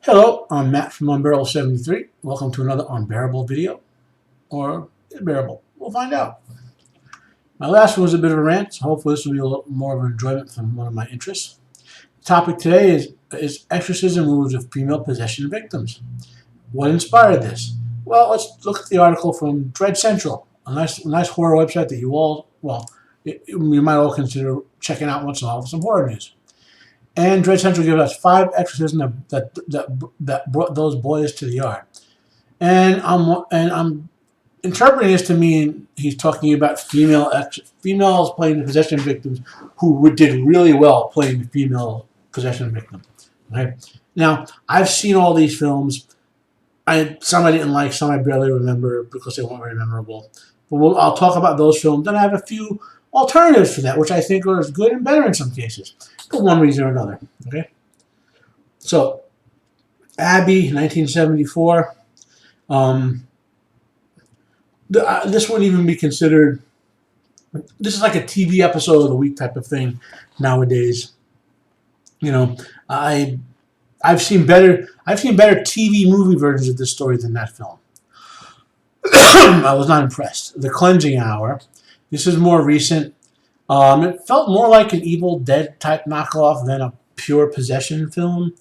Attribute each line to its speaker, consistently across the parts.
Speaker 1: Hello, I'm Matt from Unbearable73. Welcome to another Unbearable video. Or Unbearable. We'll find out. My last one was a bit of a rant, so hopefully this will be a little more of an enjoyment from one of my interests. The topic today is exorcism movies of female possession victims. What inspired this? Well, let's look at the article from Dread Central, a nice horror website that you might all consider checking out once in a while for some horror news. And Dread Central gives us 5 exorcisms that brought those boys to the yard. And I'm interpreting this to mean he's talking about females playing the possession victims who did really well playing the female possession victim. Okay. Now I've seen all these films. Some I didn't like, some I barely remember because they weren't very memorable. But I'll talk about those films. Then I have a few alternatives for that, which I think are as good and better in some cases, for one reason or another. Okay. So, Abby, 1974. This wouldn't even be considered. This is like a TV episode of the week type of thing nowadays. You know, I've seen better TV movie versions of this story than that film. I was not impressed. The Cleansing Hour. This is more recent. It felt more like an Evil Dead type knockoff than a pure possession film.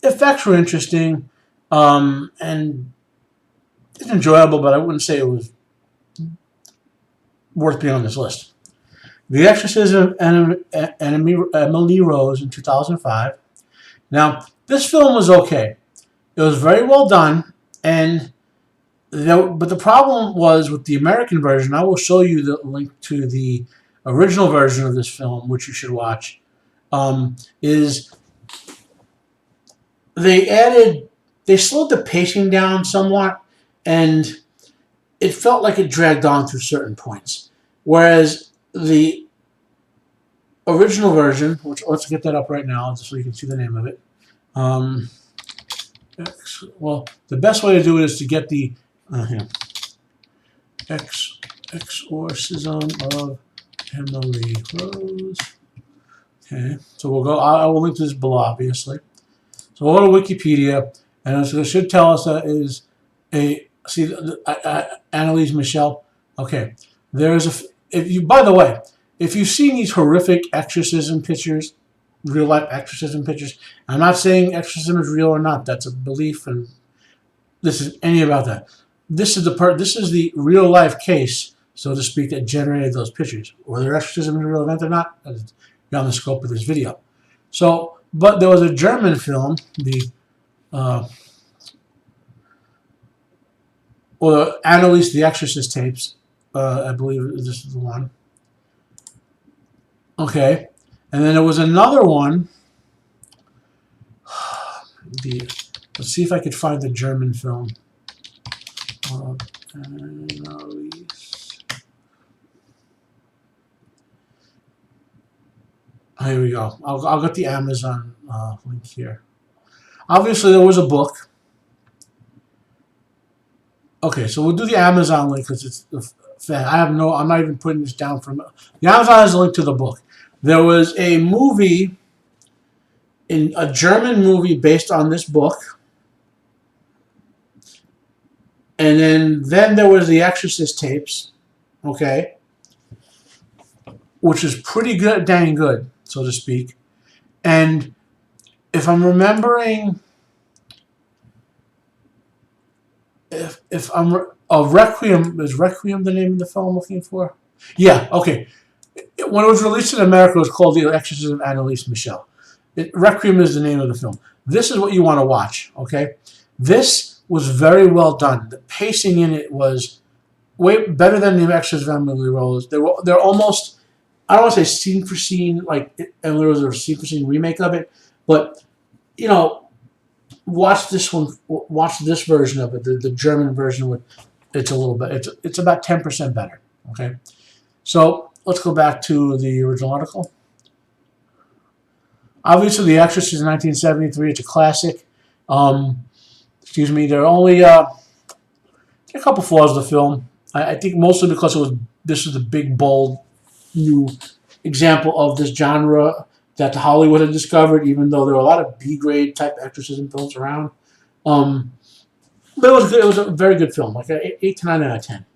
Speaker 1: Effects were interesting, and it's enjoyable, but I wouldn't say it was worth being on this list. The Exorcism of Emily Rose in 2005. Now, this film was okay. It was very well done, but the problem was with the American version. I will show you the link to the original version of this film, which you should watch. Is they slowed the pacing down somewhat, and it felt like it dragged on through certain points. Whereas the original version, which let's get that up right now, just so you can see the name of it. Well, the best way to do it is to get the Exorcism of Emily Rose. Okay, so we'll go. I will link to this below, obviously. So we'll go to Wikipedia, and it should tell us that is Annaliese Michel. Okay, there's by the way, if you've seen these horrific exorcism pictures, real life exorcism pictures, I'm not saying exorcism is real or not. That's a belief, and this is any about that. This is the real life case, so to speak, that generated those pictures. Whether exorcism is a real event or not, that's beyond the scope of this video. So, but there was a German film, the Annaliese the Exorcist tapes. I believe this is the one. Okay, and then there was another one. Let's see if I could find the German film. Here we go. I'll get the Amazon link here. Obviously, there was a book. Okay, so we'll do the Amazon link because it's. I'm not even putting this down for the Amazon has a link to the book. There was a movie, a German movie based on this book. And then there was the Exorcist tapes, okay, which is pretty good, dang good, so to speak. And if I'm remembering, Requiem, is Requiem the name of the film I'm looking for? Yeah, okay. When it was released in America, it was called The Exorcism of Annaliese Michel. Requiem is the name of the film. This is what you want to watch, okay? This was very well done. The pacing in it was way better than The Exorcism of Emily Rose. They're almost, I don't want to say scene for scene, like Emily Rose or a scene for scene remake of it, but you know, watch this version of it, the German version. It's a little bit, it's about 10% better. Okay, so let's go back to the original article. Obviously, The Exorcist in 1973. It's a classic. Excuse me. There are only a couple flaws of the film. I think mostly because this was the big, bold, new example of this genre that Hollywood had discovered, even though there were a lot of B-grade type exorcism films around. But it was good. It was a very good film, like an 8 to 9 out of 10.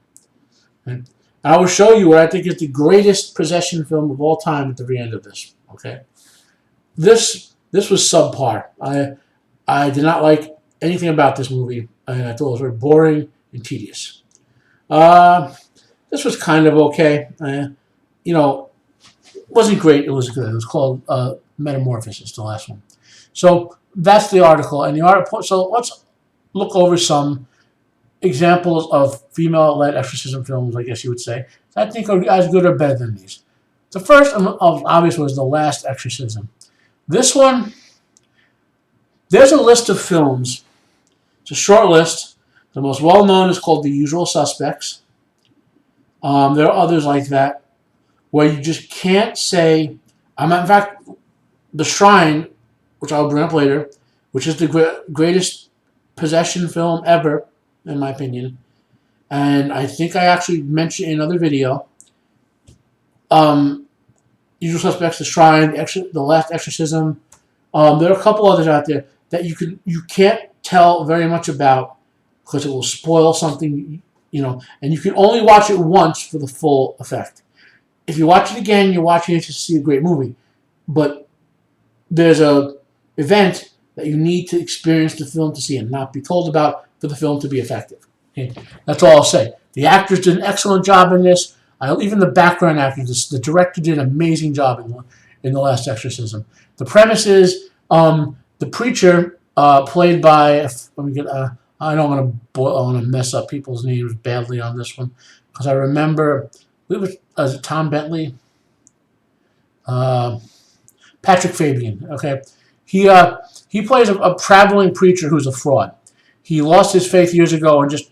Speaker 1: And I will show you what I think is the greatest possession film of all time at the very end of this. Okay, this was subpar. I did not like anything about this movie. I thought it was very boring and tedious. This was kind of okay. You know, it wasn't great. It was good. It was called Metamorphosis, the last one. So that's the article. And the article. So let's look over some examples of female-led exorcism films, I guess you would say, that I think are as good or better than these. The first, obviously, was The Last Exorcism. This one, there's a list of films. It's a short list. The most well-known is called The Usual Suspects. There are others like that, where you just can't say, in fact, The Shrine, which I'll bring up later, which is the greatest possession film ever, in my opinion, and I think I actually mentioned in another video. Usual Suspects, The Shrine, The Last Exorcism. There are a couple others out there that you can't tell very much about because it will spoil something, you know, and you can only watch it once for the full effect. If you watch it again, you're watching it to see a great movie, but there's a event that you need to experience the film to see and not be told about for the film to be effective. Okay? That's all I'll say. The actors did an excellent job in this. Even the background actors, the director did an amazing job in The Last Exorcism. The premise is the preacher, played by, I don't want to mess up people's names badly on this one, because I remember, was it Tom Bentley? Patrick Fabian, okay? He plays a traveling preacher who's a fraud. He lost his faith years ago and he's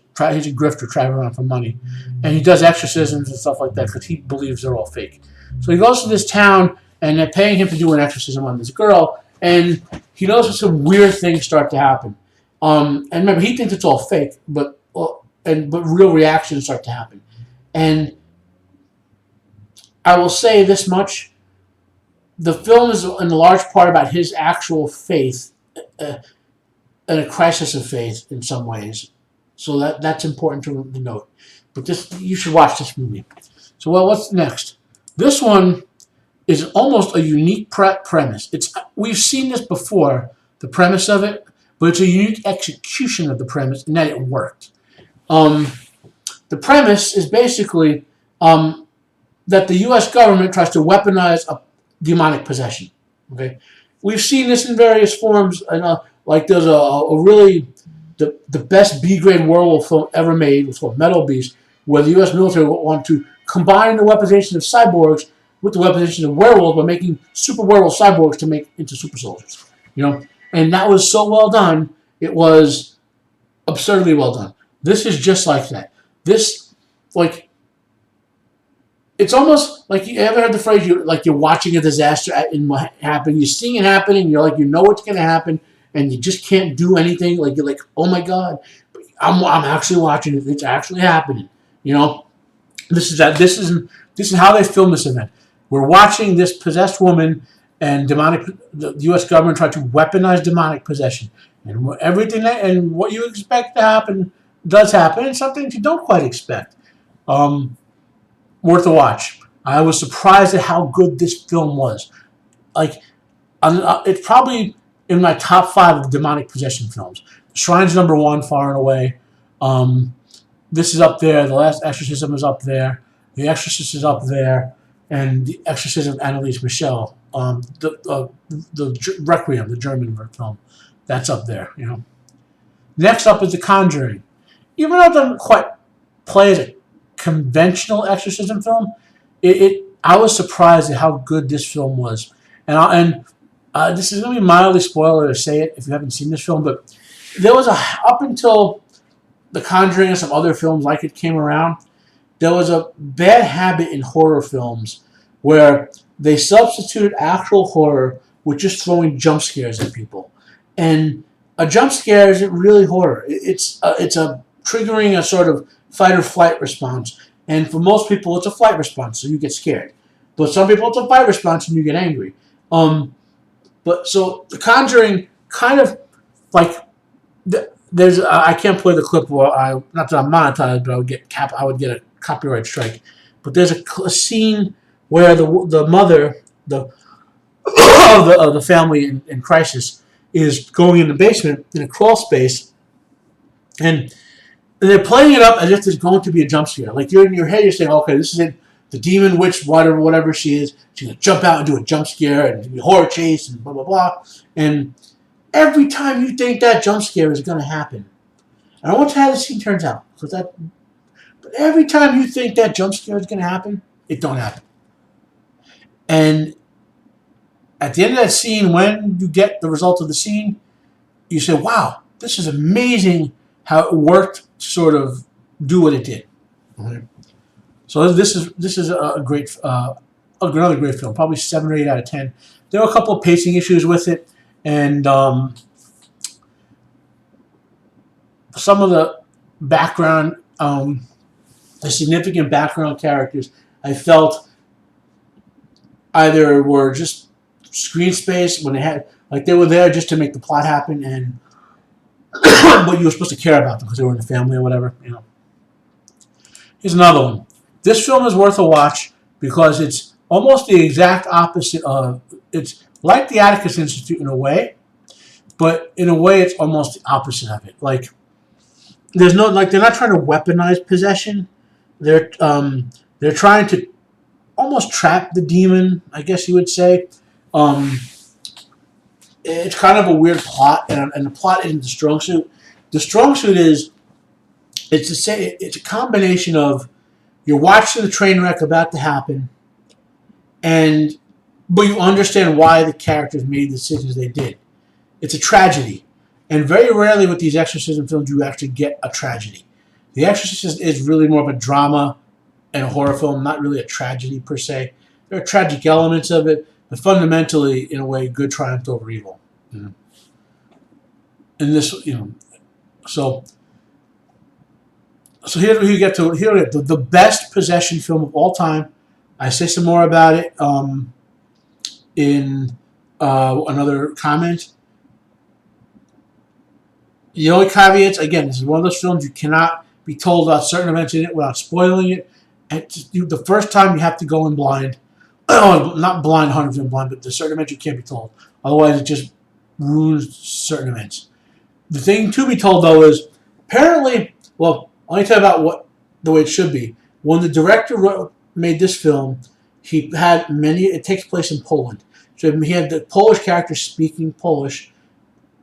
Speaker 1: a grifter traveling around for money. And he does exorcisms and stuff like that because he believes they're all fake. So he goes to this town and they're paying him to do an exorcism on this girl, and he notices some weird things start to happen. And remember, he thinks it's all fake, but real reactions start to happen. And I will say this much. The film is in large part about his actual faith, and a crisis of faith in some ways. So that's important to note. But you should watch this movie. So what's next? This one is almost a unique premise. We've seen this before, the premise of it, but it's a unique execution of the premise, and that it worked. The premise is basically that the U.S. government tries to weaponize a demonic possession. Okay, we've seen this in various forms, and like there's a really the best B-grade werewolf film ever made. It's called Metal Beast, where the U.S. military want to combine the weaponization of cyborgs with the weaponization of werewolves by making super werewolf cyborgs to make into super soldiers. You know, and that was so well done. It was absurdly well done. This is just like that. It's almost like, you ever heard the phrase, you're watching a disaster happen. You're seeing it happen, and you're like, you know what's going to happen, and you just can't do anything. Like, you're like, oh my God, I'm actually watching it. It's actually happening. You know, this is how they film this event. We're watching this possessed woman and the U.S. government try to weaponize demonic possession, and what you expect to happen does happen, and something you don't quite expect. Worth a watch. I was surprised at how good this film was. Like, it's probably in my top 5 of demonic possession films. The Shrine's #1, far and away. This is up there. The Last Exorcism is up there. The Exorcist is up there, and The Exorcism of Annaliese Michel. The Requiem, the German film, that's up there. You know. Next up is The Conjuring. Even though it doesn't quite play as a conventional exorcism film, I was surprised at how good this film was. And this is going to be mildly spoiler to say it if you haven't seen this film, but there was up until The Conjuring and some other films like it came around, there was a bad habit in horror films where they substituted actual horror with just throwing jump scares at people. And a jump scare isn't really horror. It's triggering a sort of fight or flight response. And for most people, it's a flight response, so you get scared. But some people, it's a fight response and you get angry. But so The Conjuring kind of like there's I can't play the clip where not that I'm monetized, but I would get a copyright strike. But there's a scene where the mother of the family in crisis is going in the basement in a crawl space, and they're playing it up as if there's going to be a jump scare. Like you're in your head, you're saying, okay, this is it. The demon witch, whatever she is, she's gonna jump out and do a jump scare and be a horror chase and blah blah blah. And every time you think that jump scare is gonna happen, I don't want to how the scene turns out, but every time you think that jump scare is gonna happen, it don't happen. And at the end of that scene, when you get the result of the scene, you say, wow, this is amazing how it worked to sort of do what it did. Okay. So this is a great another great film, probably 7 or 8 out of 10. There were a couple of pacing issues with it, and some of the background, the significant background characters, I felt either were just screen space when they were there just to make the plot happen, and but you were supposed to care about them because they were in the family or whatever. Here's another one. This film is worth a watch because it's almost the exact opposite of. It's like the Atticus Institute in a way, but in a way it's almost the opposite of it. Like they're not trying to weaponize possession. They're trying to almost trap the demon, I guess you would say. It's kind of a weird plot, and the plot isn't the strong suit. The strong suit is it's a combination of you're watching the train wreck about to happen, but you understand why the characters made the decisions they did. It's a tragedy, and very rarely with these exorcism films you actually get a tragedy. The Exorcist is really more of a drama and a horror film, not really a tragedy per se. There are tragic elements of it, but fundamentally, in a way, good triumphed over evil. And this, So here we get to the best possession film of all time. I say some more about it in another comment. The only caveats, again, this is one of those films you cannot be told about certain events in it without spoiling it. And the first time you have to go in blind. Not blind, 100% blind, but there's certain events you can't be told. Otherwise, it just ruins certain events. The thing to be told, though, is apparently, well, I'll tell you about the way it should be. When the director made this film, he had it takes place in Poland. So he had the Polish character speaking Polish,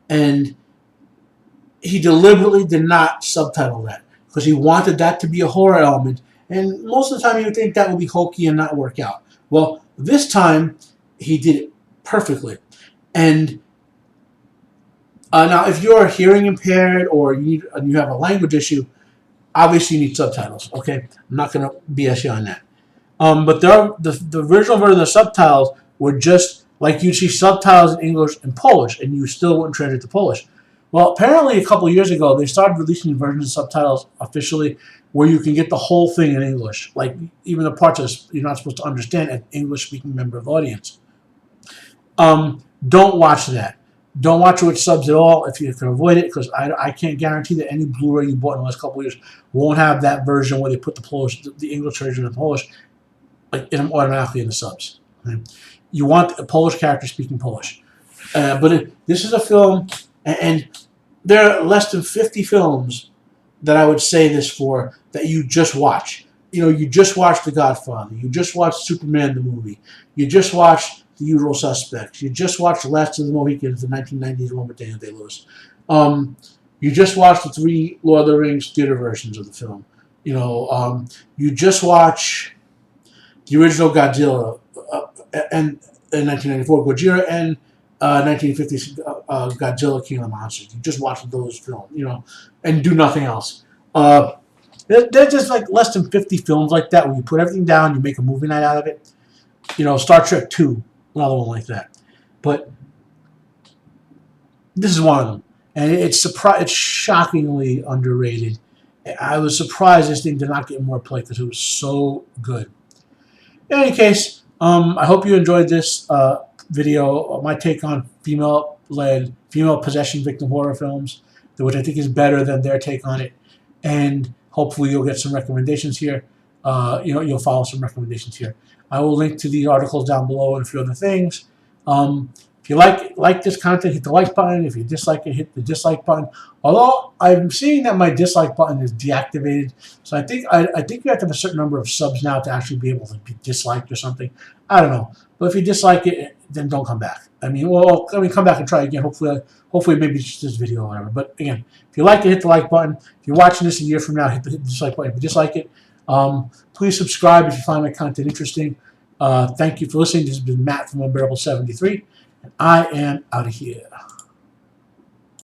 Speaker 1: and he deliberately did not subtitle that because he wanted that to be a horror element. And most of the time you would think that would be hokey and not work out. Well, this time he did it perfectly. And now if you're hearing impaired or you have a language issue, obviously you need subtitles, okay? I'm not going to BS you on that. But the original version of the subtitles were just like you'd see subtitles in English and Polish, and you still wouldn't translate to Polish. Well, apparently a couple of years ago, they started releasing versions of subtitles officially where you can get the whole thing in English, like even the parts that you're not supposed to understand as an English-speaking member of the audience. Don't watch that. Don't watch it with subs at all if you can avoid it, because I can't guarantee that any Blu-ray you bought in the last couple of years won't have that version where they put the English version in Polish, like automatically in the subs. Okay? You want a Polish character speaking Polish. But this is a film, and there are less than 50 films that I would say this for that you just watch. You just watched The Godfather. You just watched Superman the movie. You just watched The Usual Suspects. You just watched The Last of the Mohicans, the 1990s one with Daniel Day-Lewis. You just watched the 3 Lord of the Rings theater versions of the film. You just watch the original Godzilla and in 1994, Gojira, and 1950s Godzilla King of the Monsters. You just watch those films, and do nothing else. There's just like less than 50 films like that where you put everything down, you make a movie night out of it. Star Trek 2, another one like that. But this is one of them, and it's shockingly underrated. I was surprised this thing did not get more play because it was so good. In any case, I hope you enjoyed this video, my take on female-led, female possession victim horror films, which I think is better than their take on it. And hopefully you'll get some recommendations here. You'll follow some recommendations here. I will link to these articles down below and a few other things. If you like this content, hit the like button. If you dislike it, hit the dislike button. Although I'm seeing that my dislike button is deactivated, so I think you have to have a certain number of subs now to actually be able to be disliked or something. I don't know. But if you dislike it, then don't come back. Come back and try again. Hopefully maybe it's just this video or whatever. But again, if you like it, hit the like button. If you're watching this a year from now, hit the dislike button. If you dislike it, please subscribe if you find my content interesting. Thank you for listening. This has been Matt from Unbearable 73, and I am out of here.